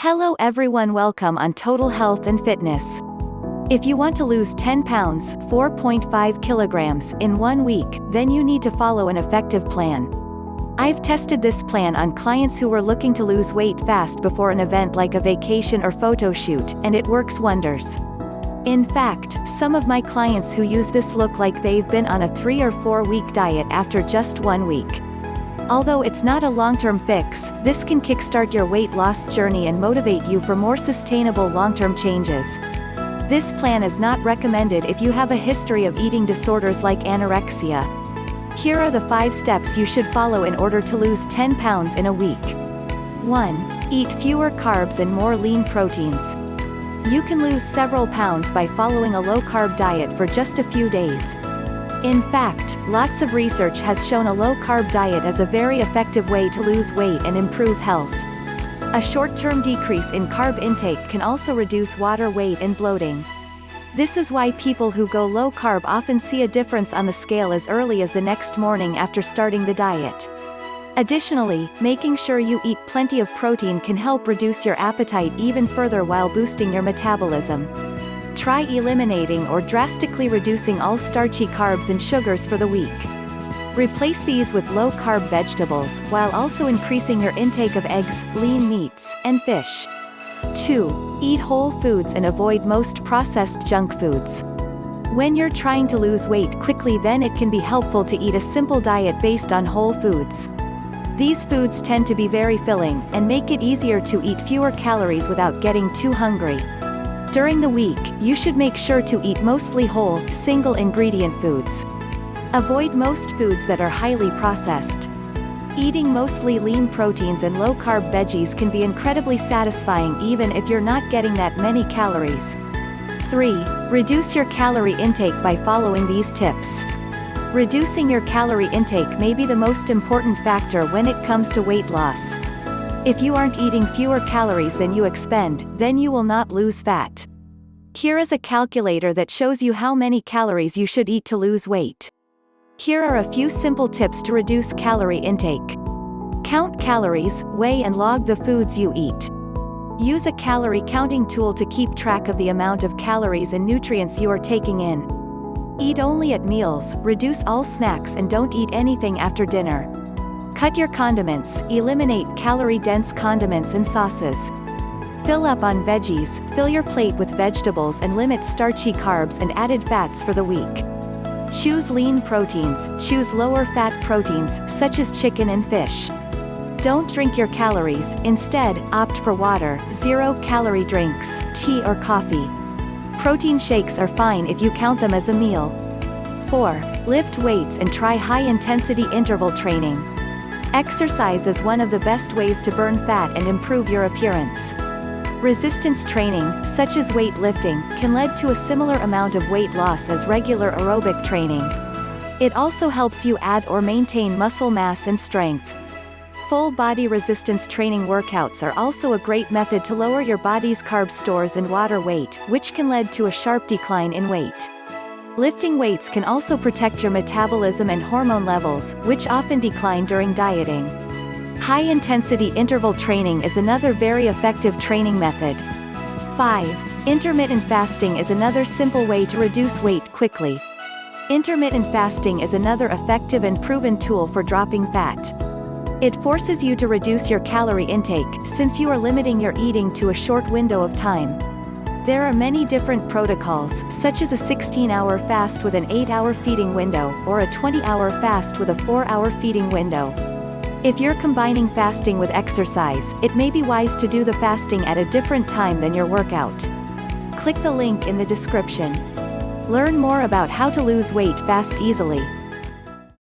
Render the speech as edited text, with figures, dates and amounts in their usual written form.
Hello everyone, welcome on Total Health and Fitness. If you want to lose 10 pounds, 4.5 kilograms, in 1 week, then you need to follow an effective plan. I've tested this plan on clients who were looking to lose weight fast before an event like a vacation or photo shoot, and it works wonders. In fact, some of my clients who use this look like they've been on a 3 or 4 week diet after just 1 week. Although it's not a long-term fix, this can kickstart your weight loss journey and motivate you for more sustainable long-term changes. This plan is not recommended if you have a history of eating disorders like anorexia. Here are the 5 steps you should follow in order to lose 10 pounds in a week. 1. Eat fewer carbs and more lean proteins. You can lose several pounds by following a low-carb diet for just a few days. In fact, lots of research has shown a low-carb diet as a very effective way to lose weight and improve health. A short-term decrease in carb intake can also reduce water weight and bloating. This is why people who go low-carb often see a difference on the scale as early as the next morning after starting the diet. Additionally, making sure you eat plenty of protein can help reduce your appetite even further while boosting your metabolism. Try eliminating or drastically reducing all starchy carbs and sugars for the week. Replace these with low-carb vegetables, while also increasing your intake of eggs, lean meats, and fish. 2. Eat whole foods and avoid most processed junk foods. When you're trying to lose weight quickly, then it can be helpful to eat a simple diet based on whole foods. These foods tend to be very filling, and make it easier to eat fewer calories without getting too hungry. During the week, you should make sure to eat mostly whole, single-ingredient foods. Avoid most foods that are highly processed. Eating mostly lean proteins and low-carb veggies can be incredibly satisfying even if you're not getting that many calories. 3. Reduce your calorie intake by following these tips. Reducing your calorie intake may be the most important factor when it comes to weight loss. If you aren't eating fewer calories than you expend, then you will not lose fat. Here is a calculator that shows you how many calories you should eat to lose weight. Here are a few simple tips to reduce calorie intake. Count calories, weigh and log the foods you eat. Use a calorie counting tool to keep track of the amount of calories and nutrients you are taking in. Eat only at meals, reduce all snacks and don't eat anything after dinner. Cut your condiments, eliminate calorie-dense condiments and sauces. Fill up on veggies, fill your plate with vegetables and limit starchy carbs and added fats for the week. Choose lean proteins, choose lower-fat proteins, such as chicken and fish. Don't drink your calories, instead, opt for water, zero-calorie drinks, tea or coffee. Protein shakes are fine if you count them as a meal. 4. Lift weights and try high-intensity interval training. Exercise is one of the best ways to burn fat and improve your appearance. Resistance training, such as weightlifting, can lead to a similar amount of weight loss as regular aerobic training. It also helps you add or maintain muscle mass and strength. Full body resistance training workouts are also a great method to lower your body's carb stores and water weight, which can lead to a sharp decline in weight. Lifting weights can also protect your metabolism and hormone levels, which often decline during dieting. High-intensity interval training is another very effective training method. 5. Intermittent fasting is another simple way to reduce weight quickly. Intermittent fasting is another effective and proven tool for dropping fat. It forces you to reduce your calorie intake, since you are limiting your eating to a short window of time. There are many different protocols, such as a 16-hour fast with an 8-hour feeding window, or a 20-hour fast with a 4-hour feeding window. If you're combining fasting with exercise, it may be wise to do the fasting at a different time than your workout. Click the link in the description. Learn more about how to lose weight fast easily.